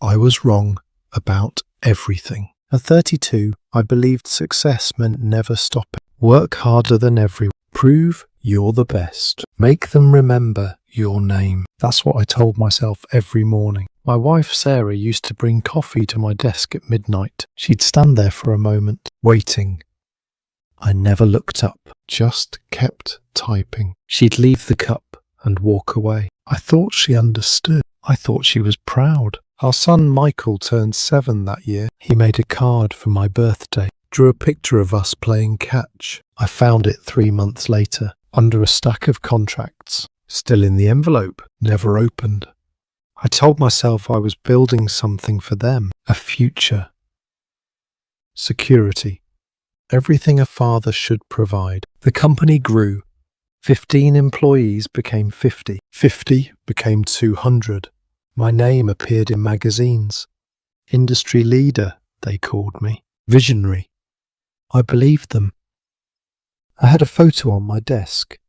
I was wrong about everything. At 32, I believed success meant never stopping. Work harder than everyone. Prove you're the best. Make them remember your name. That's what I told myself every morning. My wife Sarah used to bring coffee to my desk at midnight. She'd stand there for a moment, waiting. I never looked up, just kept typing. She'd leave the cup and walk away. I thought she understood. I thought she was proud. Our son Michael turned 7 that year. He made a card for my birthday, drew a picture of us playing catch. I found it 3 months later, under a stack of contracts, still in the envelope, never opened. I told myself I was building something for them, a future. Security. Everything a father should provide. The company grew. 15 employees became 50. 50 became 200. My name appeared in magazines. Industry leader, they called me. Visionary. I believed them. I had a photo on my desk.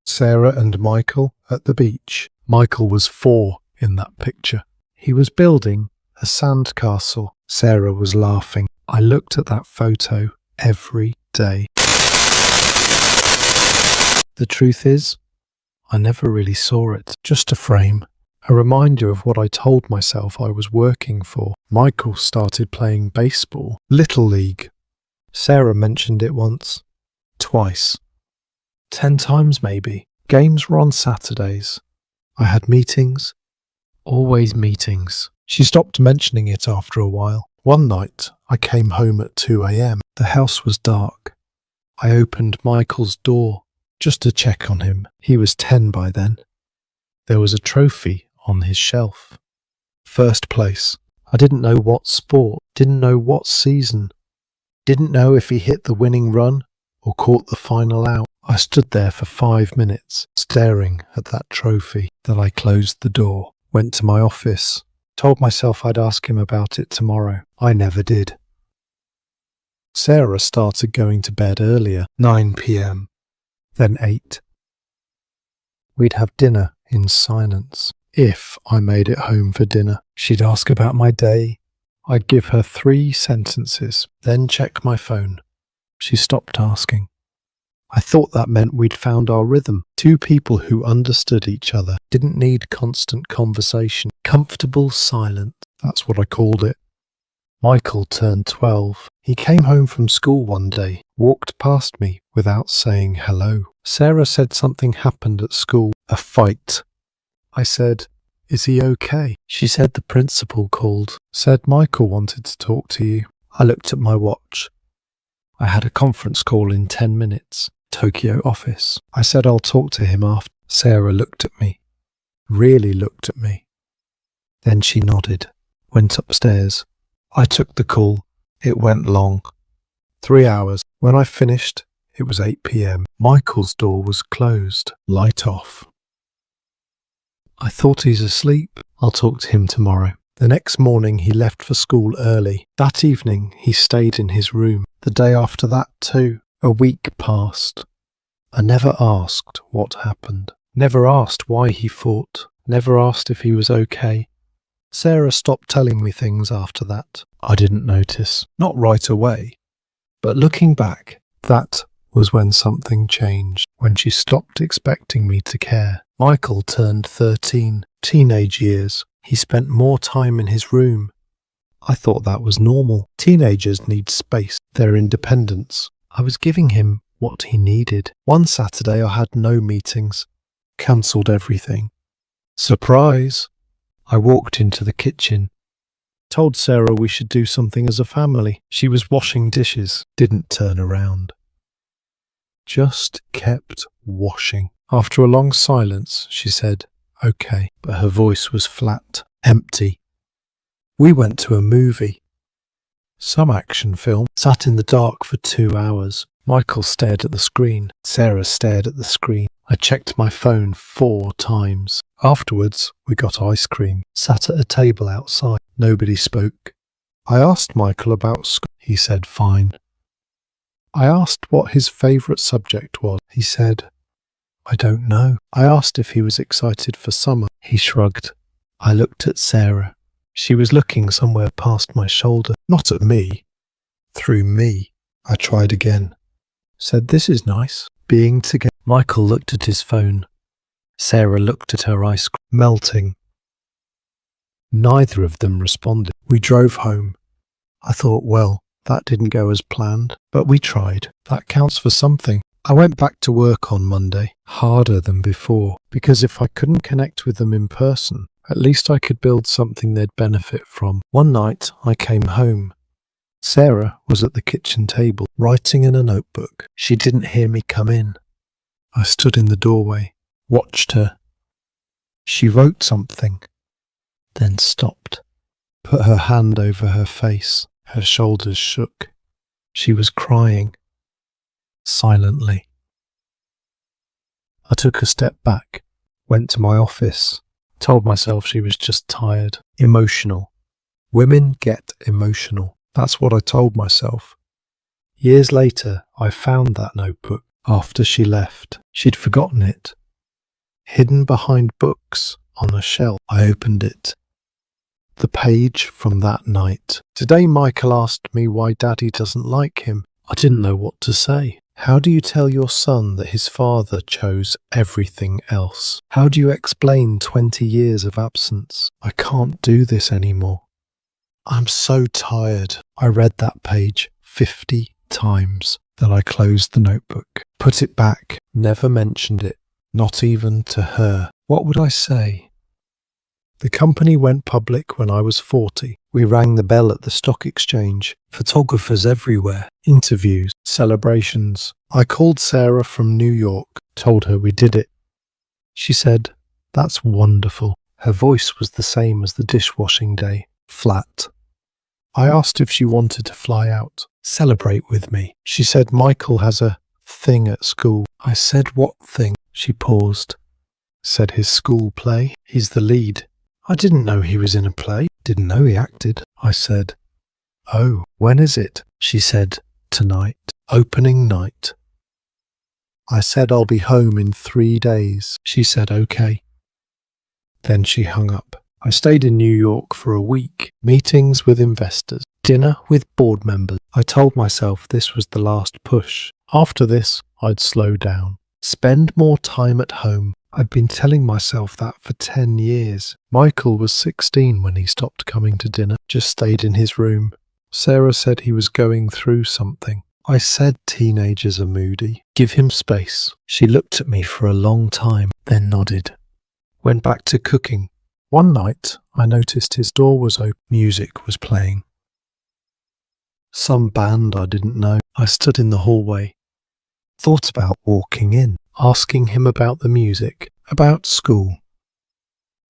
Sarah and Michael at the beach. Michael was 4 in that picture. He was building a sandcastle. Sarah was laughing. I looked at that photo every day. The truth is, I never really saw it. Just a frame. A reminder of what I told myself I was working for. Michael started playing baseball. Little League. Sarah mentioned it once. Twice. 10 times maybe. Games were on Saturdays. I had meetings. Always meetings. She stopped mentioning it after a while. One night, I came home at 2 a.m. The house was dark. I opened Michael's door just to check on him. He was 10 by then. There was a trophy on his shelf. First place. I didn't know what sport, didn't know what season, didn't know if he hit the winning run or caught the final out. I stood there for 5 minutes, staring at that trophy. Then I closed the door, went to my office, told myself I'd ask him about it tomorrow. I never did. Sarah started going to bed earlier, 9 p.m., then 8. We'd have dinner in silence. If I made it home for dinner, she'd ask about my day. I'd give her 3 sentences, then check my phone. She stopped asking. I thought that meant we'd found our rhythm. 2 people who understood each other, didn't need constant conversation. Comfortable silence, that's what I called it. Michael turned 12. He came home from school one day, walked past me without saying hello. Sarah said something happened at school, a fight. I said, "Is he okay?" She said the principal called, said Michael wanted to talk to you. I looked at my watch. I had a conference call in 10 minutes, Tokyo office. I said I'll talk to him after. Sarah looked at me, really looked at me. Then she nodded, went upstairs. I took the call. It went long. 3 hours. When I finished, it was 8 p.m. Michael's door was closed, light off. I thought he's asleep. I'll talk to him tomorrow. The next morning he left for school early. That evening he stayed in his room. The day after that too. A week passed. I never asked what happened. Never asked why he fought. Never asked if he was okay. Sarah stopped telling me things after that. I didn't notice. Not right away. But looking back, that was when something changed. When she stopped expecting me to care. Michael turned 13. Teenage years. He spent more time in his room. I thought that was normal. Teenagers need space, their independence. I was giving him what he needed. One Saturday I had no meetings. Cancelled everything. Surprise! I walked into the kitchen. Told Sarah we should do something as a family. She was washing dishes. Didn't turn around. Just kept washing. After a long silence, she said, "Okay," but her voice was flat, empty. We went to a movie. Some action film. Sat in the dark for 2 hours. Michael stared at the screen. Sarah stared at the screen. I checked my phone 4 times. Afterwards, we got ice cream. Sat at a table outside. Nobody spoke. I asked Michael about school. He said fine. I asked what his favourite subject was. He said, "I don't know." I asked if he was excited for summer. He shrugged. I looked at Sarah. She was looking somewhere past my shoulder, not at me, through me. I tried again. Said, "This is nice, being together." Michael looked at his phone. Sarah looked at her ice cream, melting. Neither of them responded. We drove home. I thought, well, that didn't go as planned, but we tried. That counts for something. I went back to work on Monday, harder than before, because if I couldn't connect with them in person, at least I could build something they'd benefit from. One night, I came home. Sarah was at the kitchen table, writing in a notebook. She didn't hear me come in. I stood in the doorway, watched her. She wrote something, then stopped, put her hand over her face. Her shoulders shook. She was crying, silently. I took a step back, went to my office, told myself she was just tired, emotional. Women get emotional. That's what I told myself. Years later, I found that notebook after she left. She'd forgotten it. Hidden behind books on a shelf. I opened it. The page from that night. Today Michael asked me why Daddy doesn't like him. I didn't know what to say. How do you tell your son that his father chose everything else? How do you explain 20 years of absence? I can't do this anymore. I'm so tired. I read that page 50 times. Then I closed the notebook, put it back, never mentioned it, not even to her. What would I say? The company went public when I was 40. We rang the bell at the stock exchange. Photographers everywhere. Interviews. Celebrations. I called Sarah from New York, told her we did it. She said, "That's wonderful." Her voice was the same as the dishwashing day. Flat. I asked if she wanted to fly out, celebrate with me. She said Michael has a thing at school. I said, "What thing?" She paused. Said his school play. He's the lead. I didn't know he was in a play. Didn't know he acted. I said, "Oh, when is it?" She said, "Tonight. Opening night." I said, "I'll be home in 3 days." She said, "Okay." Then she hung up. I stayed in New York for a week. Meetings with investors. Dinner with board members. I told myself this was the last push. After this, I'd slow down. Spend more time at home. I'd been telling myself that for 10 years. Michael was 16 when he stopped coming to dinner, just stayed in his room. Sarah said he was going through something. I said teenagers are moody. Give him space. She looked at me for a long time, then nodded. Went back to cooking. One night, I noticed his door was open. Music was playing. Some band I didn't know. I stood in the hallway. Thought about walking in. Asking him about the music, about school,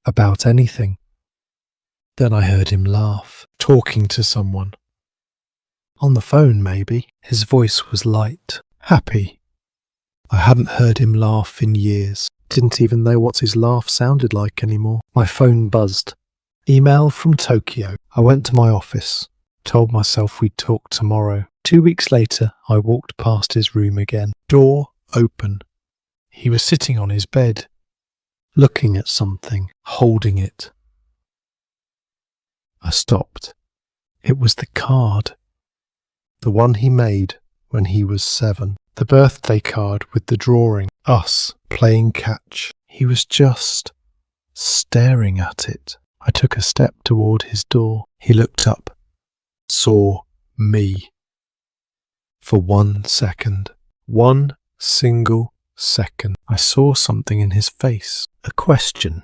about anything. Then I heard him laugh, talking to someone. On the phone, maybe. His voice was light, happy. I hadn't heard him laugh in years. Didn't even know what his laugh sounded like anymore. My phone buzzed. Email from Tokyo. I went to my office, told myself we'd talk tomorrow. 2 weeks later, I walked past his room again. Door open. He was sitting on his bed, looking at something, holding it. I stopped. It was the card. The one he made when he was 7. The birthday card with the drawing. Us playing catch. He was just staring at it. I took a step toward his door. He looked up, saw me. For 1 second. 1 single second. I saw something in his face. A question.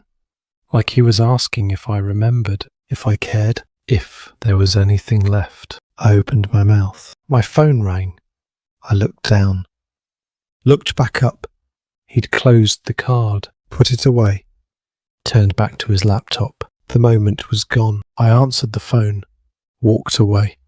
Like he was asking if I remembered, if I cared, if there was anything left. I opened my mouth. My phone rang. I looked down. Looked back up. He'd closed the card, put it away. Turned back to his laptop. The moment was gone. I answered the phone. Walked away.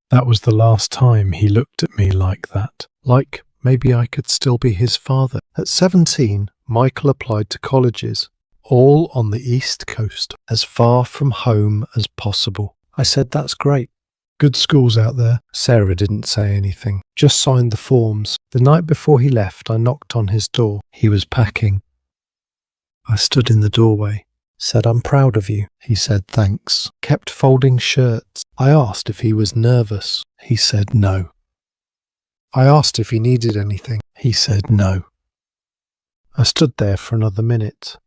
That was the last time he looked at me like that. Like maybe I could still be his father. At 17, Michael applied to colleges, all on the East Coast, as far from home as possible. I said, "That's great. Good schools out there." Sarah didn't say anything, just signed the forms. The night before he left, I knocked on his door. He was packing. I stood in the doorway, Said I'm proud of you. He said thanks. Kept folding shirts. I asked if he was nervous. He said no. I asked if he needed anything. He said no. I stood there for another minute.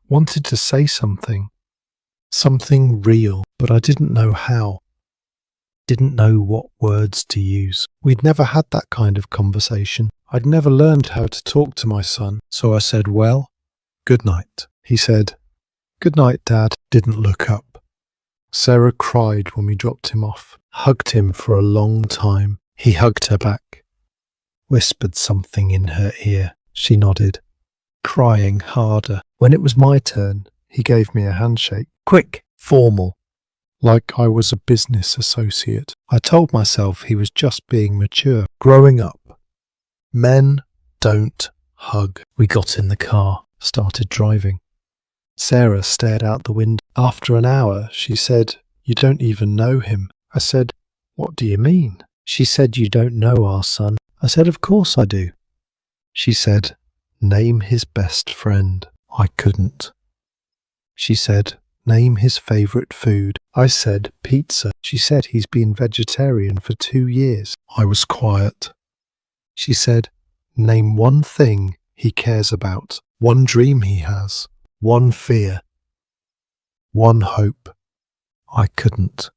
Wanted to say something. Something real, but I didn't know how. Didn't know what words to use. We'd never had that kind of conversation. I'd never learned how to talk to my son, so I said, well, good night. He said, good night, Dad. Didn't look up. Sarah cried when we dropped him off. Hugged him for a long time. He hugged her back. Whispered something in her ear. She nodded, crying harder. When it was my turn, he gave me a handshake. Quick, formal, like I was a business associate. I told myself he was just being mature, growing up. Men don't hug. We got in the car, started driving. Sarah stared out the window. After an hour, she said, you don't even know him. I said, what do you mean? She said, you don't know our son. I said, of course I do. She said, name his best friend. I couldn't. She said, name his favourite food. I said, pizza. She said he's been vegetarian for 2 years. I was quiet. She said, name one thing he cares about, one dream he has, one fear, one hope. I couldn't.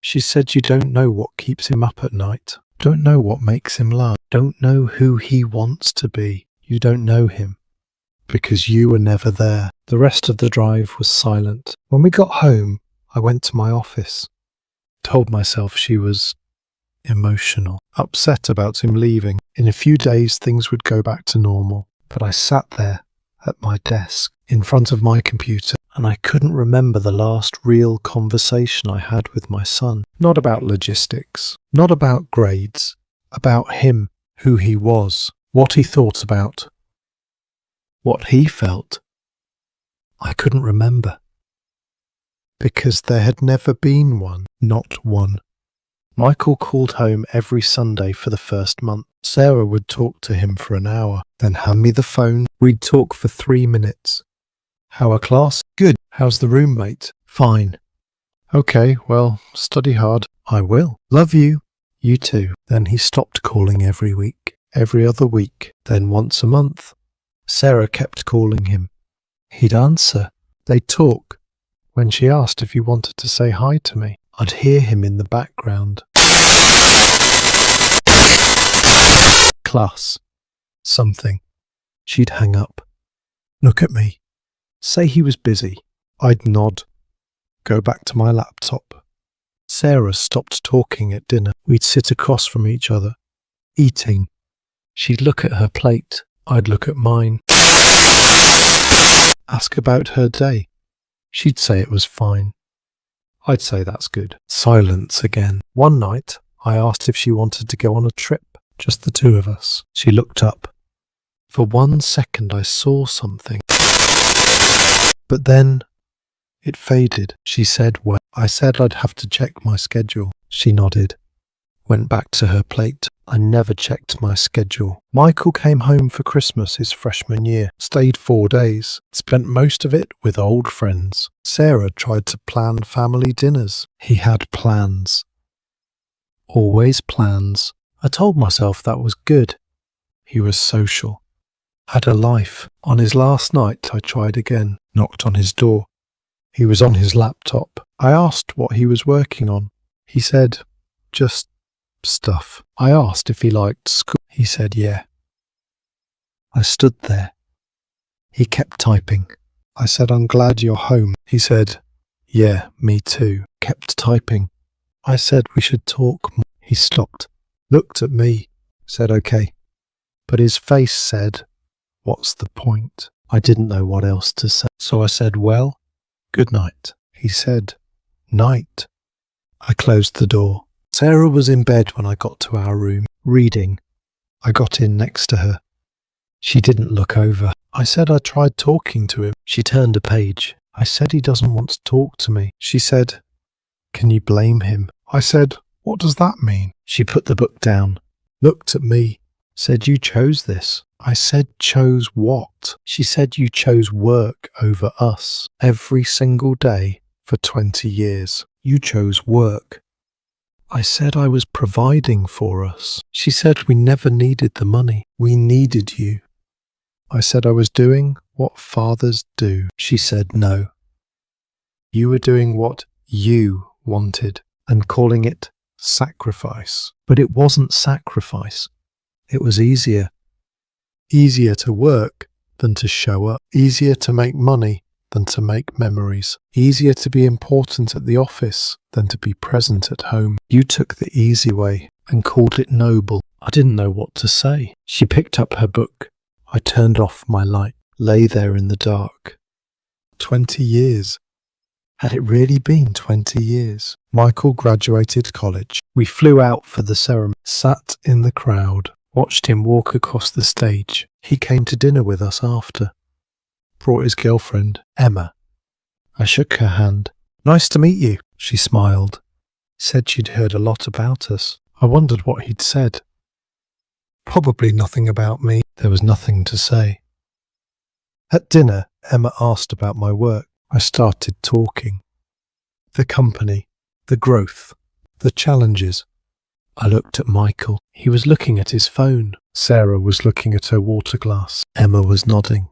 She said, you don't know what keeps him up at night, don't know what makes him laugh, don't know who he wants to be. You don't know him, because you were never there. The rest of the drive was silent. When we got home, I went to my office, told myself she was emotional, upset about him leaving. In a few days, things would go back to normal. But I sat there at my desk, in front of my computer, and I couldn't remember the last real conversation I had with my son. Not about logistics, not about grades, about him, who he was, what he thought about, what he felt. I couldn't remember, because there had never been one, not one. Michael called home every Sunday for the first month. Sarah would talk to him for an hour, then hand me the phone. We'd talk for 3 minutes. How are class? Good. How's the roommate? Fine. Okay, well, study hard. I will. Love you. You too. Then he stopped calling every week, every other week, then once a month. Sarah kept calling him. He'd answer. They'd talk. When she asked if he wanted to say hi to me, I'd hear him in the background. Class. Something. She'd hang up. Look at me. Say he was busy. I'd nod. Go back to my laptop. Sarah stopped talking at dinner. We'd sit across from each other, eating. She'd look at her plate. I'd look at mine. Ask about her day. She'd say it was fine. I'd say that's good. Silence again. One night, I asked if she wanted to go on a trip, just the two of us. She looked up. For 1 second I saw something. But then it faded. She said, well, I said I'd have to check my schedule. She nodded. Went back to her plate. I never checked my schedule. Michael came home for Christmas his freshman year, stayed 4 days, spent most of it with old friends. Sarah tried to plan family dinners. He had plans. Always plans. I told myself that was good. He was social. Had a life. On his last night, I tried again, knocked on his door. He was on his laptop. I asked what he was working on. He said, just stuff. I asked if he liked school. He said, yeah. I stood there. He kept typing. I said, I'm glad you're home. He said, yeah, me too. Kept typing. I said, we should talk more. He stopped, looked at me, said, okay. But his face said, what's the point? I didn't know what else to say. So I said, well, good night. He said, night. I closed the door. Sarah was in bed when I got to our room, reading. I got in next to her. She didn't look over. I said I tried talking to him. She turned a page. I said he doesn't want to talk to me. She said, can you blame him? I said, what does that mean? She put the book down, looked at me, said, you chose this. I said chose what? She said you chose work over us every single day for 20 years. You chose work. I said I was providing for us. She said we never needed the money. We needed you. I said I was doing what fathers do. She said no. You were doing what you wanted and calling it sacrifice. But it wasn't sacrifice. It was easier. Easier to work than to show up. Easier to make money than to make memories. Easier to be important at the office than to be present at home. You took the easy way and called it noble. I didn't know what to say. She picked up her book. I turned off my light, lay there in the dark. 20 years. Had it really been 20 years? Michael graduated college. We flew out for the ceremony, sat in the crowd, watched him walk across the stage. He came to dinner with us after. Brought his girlfriend, Emma. I shook her hand. Nice to meet you, she smiled. Said she'd heard a lot about us. I wondered what he'd said. Probably nothing about me. There was nothing to say. At dinner, Emma asked about my work. I started talking. The company, the growth, the challenges. I looked at Michael. He was looking at his phone. Sarah was looking at her water glass. Emma was nodding.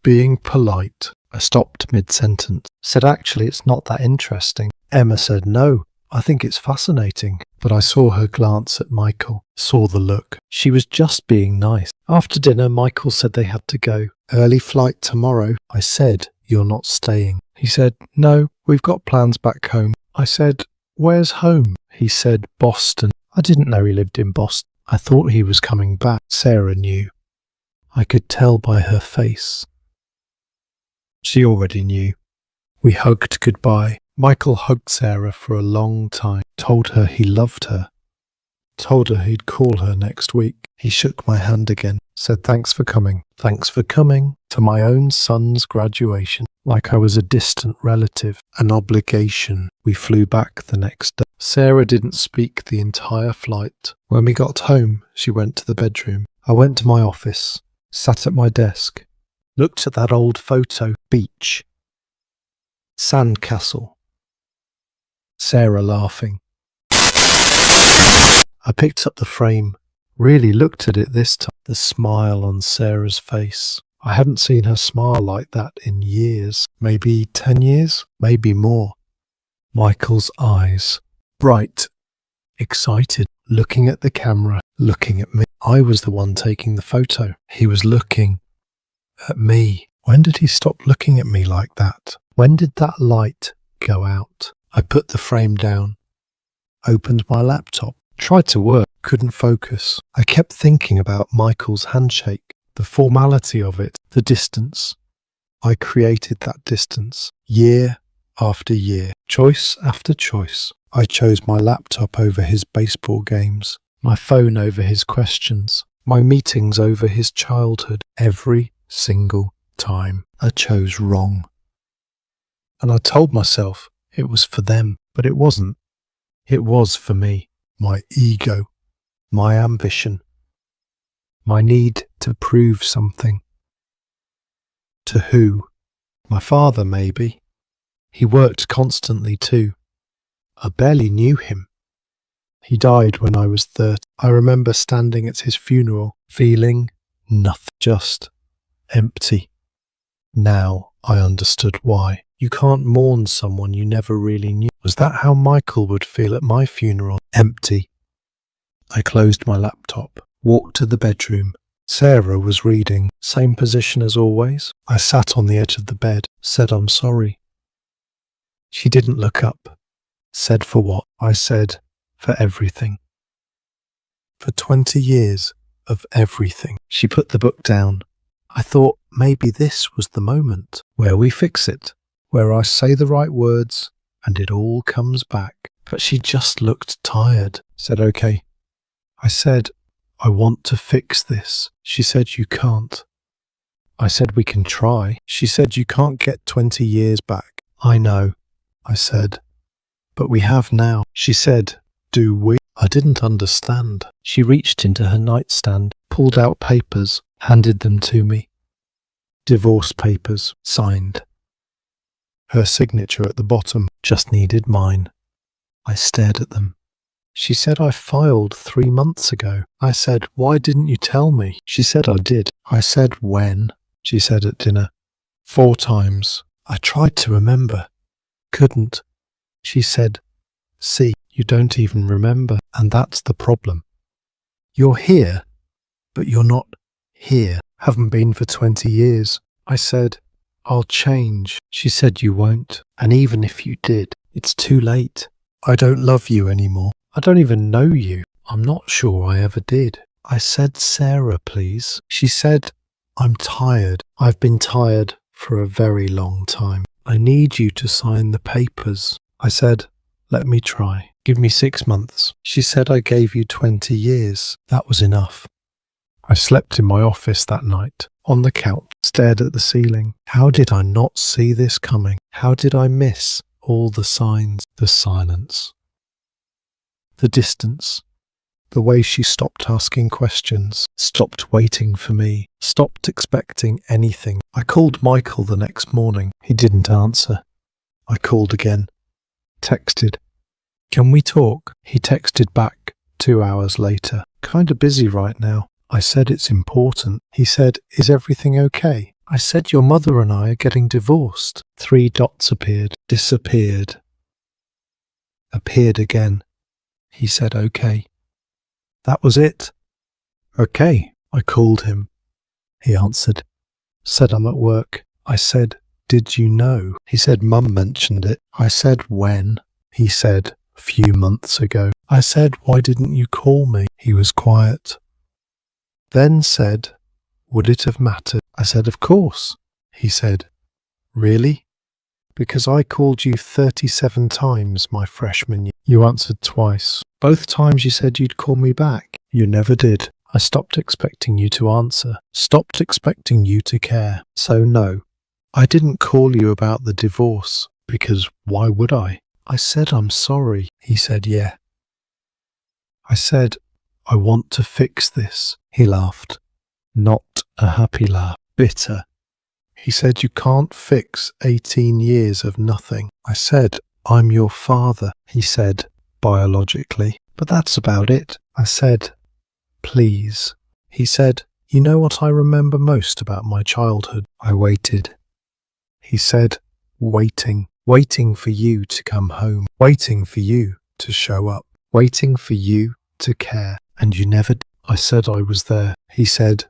Being polite, I stopped mid-sentence. Said actually it's not that interesting. Emma said no, I think it's fascinating. But I saw her glance at Michael, saw the look. She was just being nice. After dinner, Michael said they had to go. Early flight tomorrow. I said, you're not staying. He said, no, we've got plans back home. I said, where's home? He said, Boston. I didn't know he lived in Boston. I thought he was coming back. Sarah knew. I could tell by her face. She already knew. We hugged goodbye. Michael hugged Sarah for a long time, told her he loved her, told her he'd call her next week. He shook my hand again, said thanks for coming to my own son's graduation, like I was a distant relative, an obligation. We flew back the next day. Sarah didn't speak the entire flight. When we got home, she went to the bedroom. I went to my office, sat at my desk, looked at that old photo, beach, sandcastle, Sarah laughing. I picked up the frame, really looked at it this time, the smile on Sarah's face. I hadn't seen her smile like that in years, maybe 10 years, maybe more. Michael's eyes, bright, excited, looking at the camera, looking at me. I was the one taking the photo. He was looking at me. When did he stop looking at me like that? When did that light go out? I put the frame down, opened my laptop, tried to work, couldn't focus. I kept thinking about Michael's handshake, the formality of it, the distance. I created that distance, year after year, choice after choice. I chose my laptop over his baseball games, my phone over his questions, my meetings over his childhood. Every single time I chose wrong. And I told myself it was for them, but it wasn't. It was for me, my ego, my ambition, my need to prove something. To who? My father, maybe. He worked constantly too. I barely knew him. He died when I was 30. I remember standing at his funeral, feeling nothing, just empty. Now I understood why. You can't mourn someone you never really knew. Was that how Michael would feel at my funeral? Empty. I closed my laptop, walked to the bedroom. Sarah was reading, same position as always. I sat on the edge of the bed, said I'm sorry. She didn't look up. Said for what? I said for everything. For 20 years of everything. She put the book down. I thought maybe this was the moment where we fix it, where I say the right words and it all comes back. But she just looked tired. Said, okay. I said, I want to fix this. She said, you can't. I said, we can try. She said, you can't get 20 years back. I know, I said, but we have now. She said, do we? I didn't understand. She reached into her nightstand, pulled out papers, handed them to me. Divorce papers, signed. Her signature at the bottom just needed mine. I stared at them. She said I filed 3 months ago. I said, why didn't you tell me? She said I did. I said, when? She said at dinner. 4 times. I tried to remember. Couldn't. She said, see, you don't even remember, and that's the problem. You're here, but you're not here. Haven't been for 20 years. I said, I'll change. She said you won't, and even if you did, it's too late. I don't love you anymore. I don't even know you. I'm not sure I ever did. I said, Sarah, please. She said, I'm tired. I've been tired for a very long time. I need you to sign the papers. I said, let me try. Give me 6 months. She said I gave you 20 years. That was enough. I slept in my office that night, on the couch, stared at the ceiling. How did I not see this coming? How did I miss all the signs? The silence. The distance. The way she stopped asking questions, stopped waiting for me, stopped expecting anything. I called Michael the next morning. He didn't answer. I called again. Texted. Can we talk? He texted back 2 hours later. Kinda busy right now. I said it's important. He said, is everything okay? I said your mother and I are getting divorced. 3 dots appeared, disappeared, appeared again. He said okay. That was it. Okay. I called him. He answered. Said I'm at work. I said, did you know? He said Mum mentioned it. I said when? He said a few months ago. I said, why didn't you call me? He was quiet. Then said, would it have mattered? I said, of course. He said, really? Because I called you 37 times my freshman year. You answered twice. Both times you said you'd call me back. You never did. I stopped expecting you to answer. Stopped expecting you to care. So no, I didn't call you about the divorce, because why would I? I said I'm sorry. He said yeah. I said, I want to fix this. He laughed. Not a happy laugh. Bitter. He said, you can't fix 18 years of nothing. I said, I'm your father. He said, biologically. But that's about it. I said, please. He said, you know what I remember most about my childhood? I waited. He said, waiting. Waiting for you to come home. Waiting for you to show up. Waiting for you to care. And you never did. I said I was there. He said,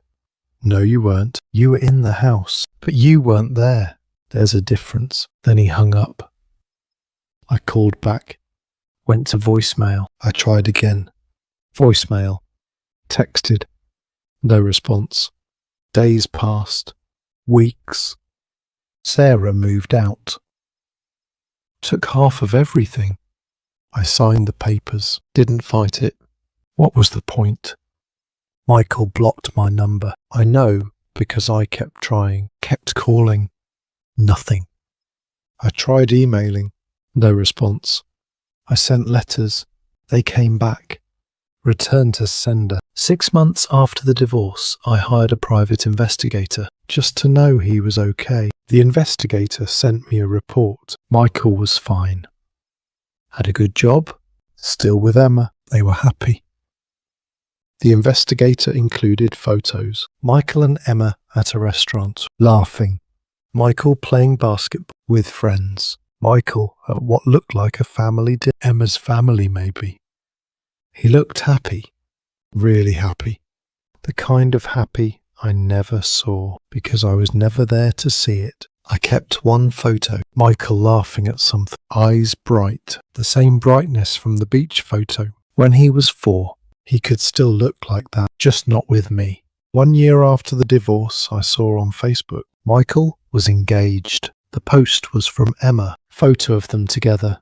no, you weren't. You were in the house, but you weren't there. There's a difference. Then he hung up. I called back. Went to voicemail. I tried again. Voicemail. Texted. No response. Days passed. Weeks. Sarah moved out. Took half of everything. I signed the papers. Didn't fight it. What was the point? Michael blocked my number. I know because I kept trying, kept calling. Nothing. I tried emailing. No response. I sent letters. They came back. Returned to sender. 6 months after the divorce, I hired a private investigator just to know he was okay. The investigator sent me a report. Michael was fine. Had a good job. Still with Emma. They were happy. The investigator included photos. Michael and Emma at a restaurant, laughing. Michael playing basketball with friends. Michael at what looked like a family dinner. Emma's family, maybe. He looked happy. Really happy. The kind of happy I never saw, because I was never there to see it. I kept one photo. Michael laughing at something. Eyes bright. The same brightness from the beach photo. When he was 4. He could still look like that, just not with me. 1 year after the divorce, I saw on Facebook, Michael was engaged. The post was from Emma, photo of them together.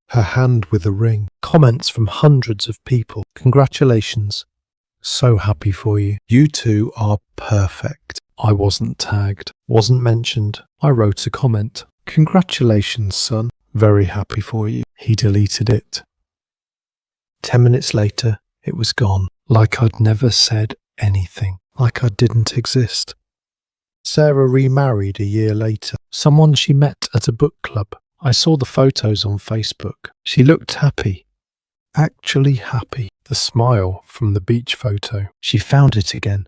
Her hand with a ring. Comments from hundreds of people. Congratulations. So happy for you. You two are perfect. I wasn't tagged, wasn't mentioned. I wrote a comment. Congratulations, son. Very happy for you. He deleted it. 10 minutes later, it was gone, like I'd never said anything, like I didn't exist. Sarah remarried a year later. Someone she met at a book club. I saw the photos on Facebook. She looked happy. Actually happy. The smile from the beach photo. She found it again.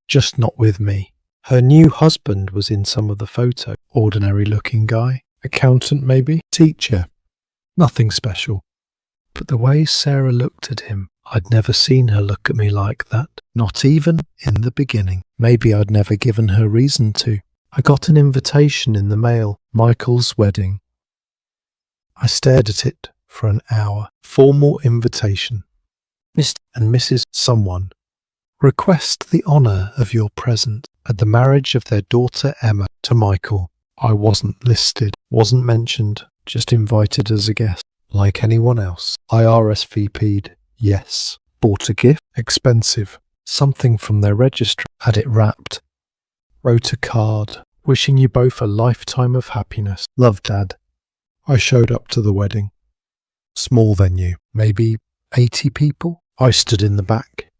Just not with me. Her new husband was in some of the photo. Ordinary looking guy. Accountant maybe? Teacher. Nothing special. But the way Sarah looked at him, I'd never seen her look at me like that. Not even in the beginning. Maybe I'd never given her reason to. I got an invitation in the mail. Michael's wedding. I stared at it for an hour. Formal invitation. Mr. and Mrs. Someone. Request the honour of your presence at the marriage of their daughter Emma to Michael. I wasn't listed, wasn't mentioned, just invited as a guest, like anyone else. I RSVP'd, yes. Bought a gift, expensive, something from their registry, had it wrapped. Wrote a card, wishing you both a lifetime of happiness. Love, Dad. I showed up to the wedding. Small venue, maybe 80 people. I stood in the back.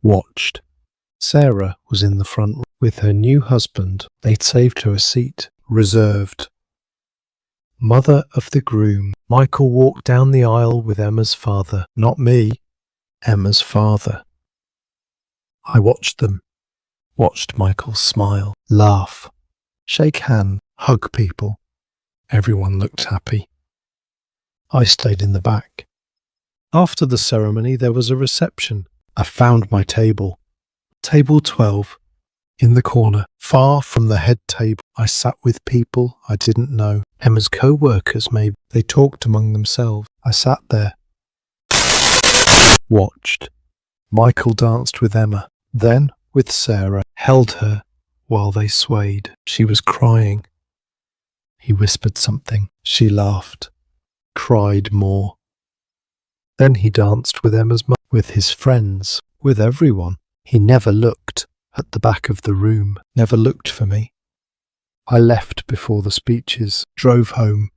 Watched. Sarah was in the front with her new husband. They'd saved her a seat, reserved. Mother of the groom. Michael walked down the aisle with Emma's father. Not me, Emma's father. I watched them. Watched Michael smile, laugh, shake hand, hug people. Everyone looked happy. I stayed in the back. After the ceremony, there was a reception. I found my table. Table 12. In the corner, far from the head table. I sat with people I didn't know. Emma's co-workers, maybe. They talked among themselves. I sat there. Watched. Michael danced with Emma. Then with Sarah. Held her while they swayed. She was crying. He whispered something. She laughed. Cried more. Then he danced with Emma's mum, with his friends, with everyone. He never looked at the back of the room, never looked for me. I left before the speeches, drove home,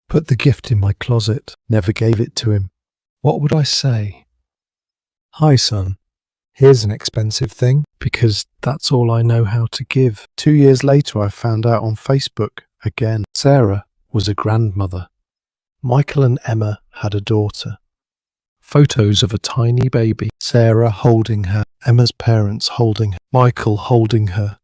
put the gift in my closet, never gave it to him. What would I say? Hi, son. Here's an expensive thing, because that's all I know how to give. 2 years later, I found out on Facebook again. Sarah was a grandmother. Michael and Emma had a daughter. Photos of a tiny baby, Sarah holding her, Emma's parents holding her, Michael holding her,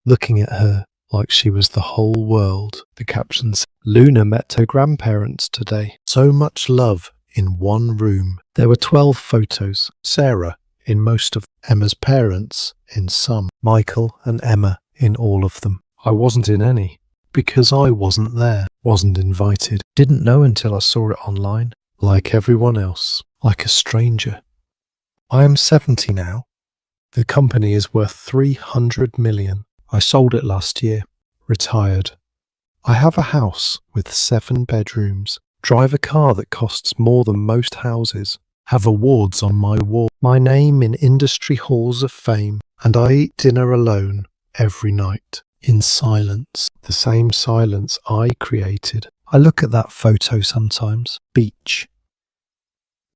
looking at her like she was the whole world. The captions, Luna met her grandparents today. So much love in one room. There were 12 photos. Sarah in most of Emma's parents in some. Michael and Emma in all of them. I wasn't in any because I wasn't there, wasn't invited. Didn't know until I saw it online, like everyone else. Like a stranger. I am 70 now. The company is worth 300 million. I sold it last year. Retired. I have a house with 7 bedrooms. Drive a car that costs more than most houses. Have awards on my wall. My name in industry halls of fame. And I eat dinner alone every night. In silence. The same silence I created. I look at that photo sometimes. Beach.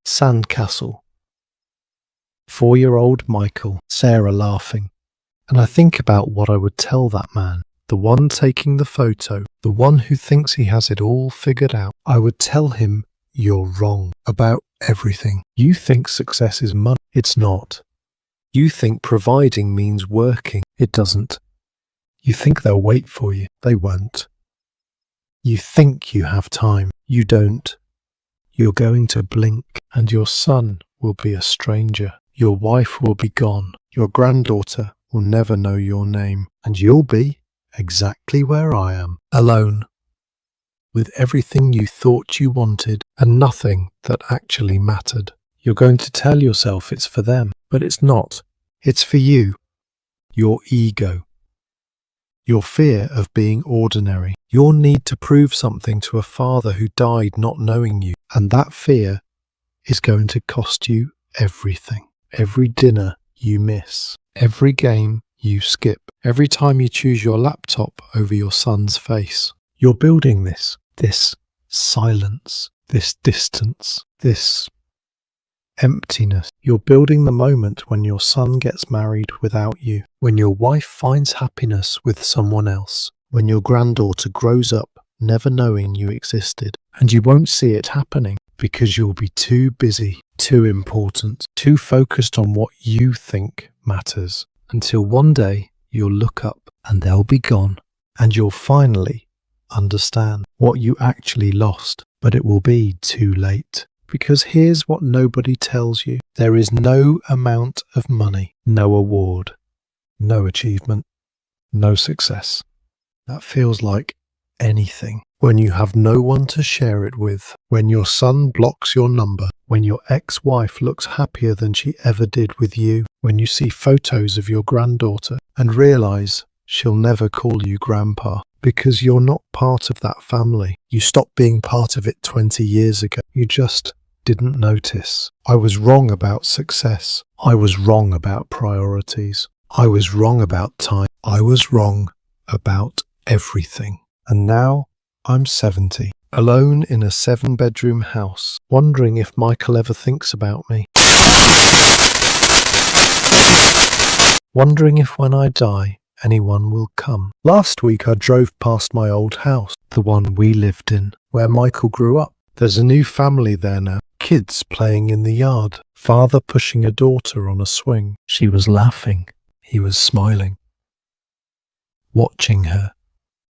Sandcastle. 4-year-old Michael, Sarah laughing. And I think about what I would tell that man, the one taking the photo, the one who thinks he has it all figured out. I would tell him, you're wrong about everything. You think success is money. It's not. You think providing means working. It doesn't. You think they'll wait for you. They won't. You think you have time. You don't. You're going to blink, and your son will be a stranger. Your wife will be gone. Your granddaughter will never know your name. And you'll be exactly where I am, alone, with everything you thought you wanted and nothing that actually mattered. You're going to tell yourself it's for them, but it's not. It's for you. Your ego. Your fear of being ordinary. Your need to prove something to a father who died not knowing you. And that fear is going to cost you everything. Every dinner you miss. Every game you skip. Every time you choose your laptop over your son's face. You're building this silence, this distance, this emptiness. You're building the moment when your son gets married without you, when your wife finds happiness with someone else, when your granddaughter grows up never knowing you existed, and you won't see it happening because you'll be too busy, too important, too focused on what you think matters, until one day you'll look up and they'll be gone, and you'll finally understand what you actually lost, but it will be too late. Because here's what nobody tells you. There is no amount of money, no award, no achievement, no success that feels like anything when you have no one to share it with, when your son blocks your number, when your ex-wife looks happier than she ever did with you, when you see photos of your granddaughter and realize she'll never call you grandpa because you're not part of that family. You stopped being part of it 20 years ago. You just didn't notice. I was wrong about success. I was wrong about priorities. I was wrong about time. I was wrong about everything. And now I'm 70, alone in a 7-bedroom house, wondering if Michael ever thinks about me. Wondering if when I die, anyone will come. Last week I drove past my old house, the one we lived in, where Michael grew up. There's a new family there now. Kids playing in the yard. Father pushing a daughter on a swing. She was laughing. He was smiling. Watching her.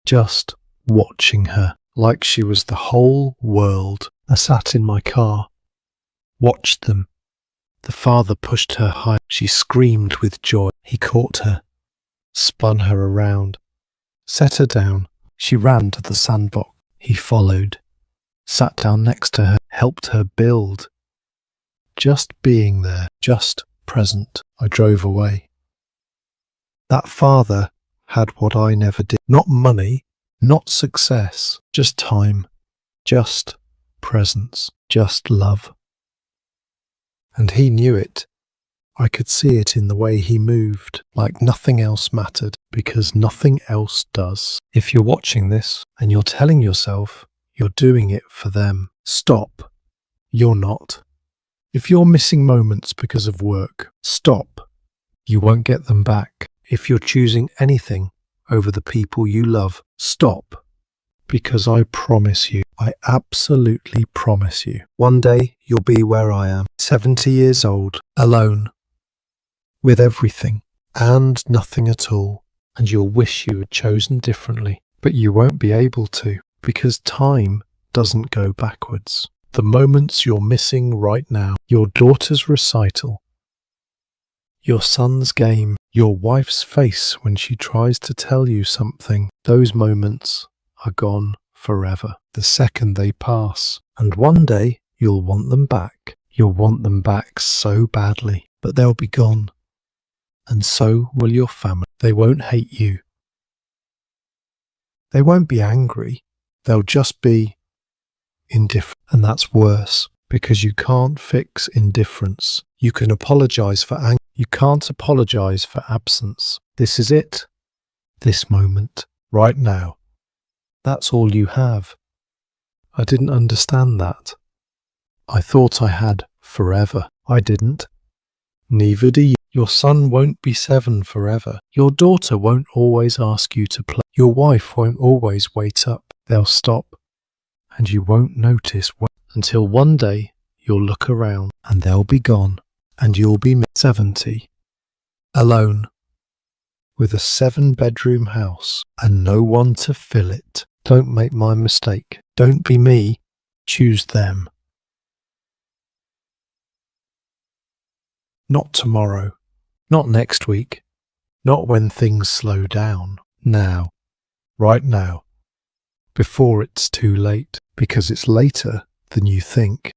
Just watching her. Like she was the whole world. I sat in my car. Watched them. The father pushed her high. She screamed with joy. He caught her. Spun her around. Set her down. She ran to the sandbox. He followed. Sat down next to her, helped her build. Just being there, just present. I drove away. That father had what I never did. Not money, not success, just time, just presence, just love. And he knew it. I could see it in the way he moved, like nothing else mattered, because nothing else does. If you're watching this and you're telling yourself, you're doing it for them. Stop. You're not. If you're missing moments because of work, stop. You won't get them back. If you're choosing anything over the people you love, stop. Because I promise you, I absolutely promise you, one day you'll be where I am, 70 years old, alone, with everything and nothing at all, and you'll wish you had chosen differently, but you won't be able to. Because time doesn't go backwards. The moments you're missing right now, your daughter's recital, your son's game, your wife's face when she tries to tell you something, those moments are gone forever, the second they pass. And one day you'll want them back. You'll want them back so badly, but they'll be gone. And so will your family. They won't hate you. They won't be angry. They'll just be indifferent. And that's worse, because you can't fix indifference. You can apologize for anger. You can't apologize for absence. This is it. This moment. Right now. That's all you have. I didn't understand that. I thought I had forever. I didn't. Neither do you. Your son won't be 7 forever. Your daughter won't always ask you to play. Your wife won't always wait up. They'll stop, and you won't notice until one day you'll look around and they'll be gone, and you'll be 70, alone, with a 7-bedroom house and no one to fill it. Don't make my mistake. Don't be me. Choose them. Not tomorrow. Not next week. Not when things slow down. Now. Right now. Before it's too late, because it's later than you think.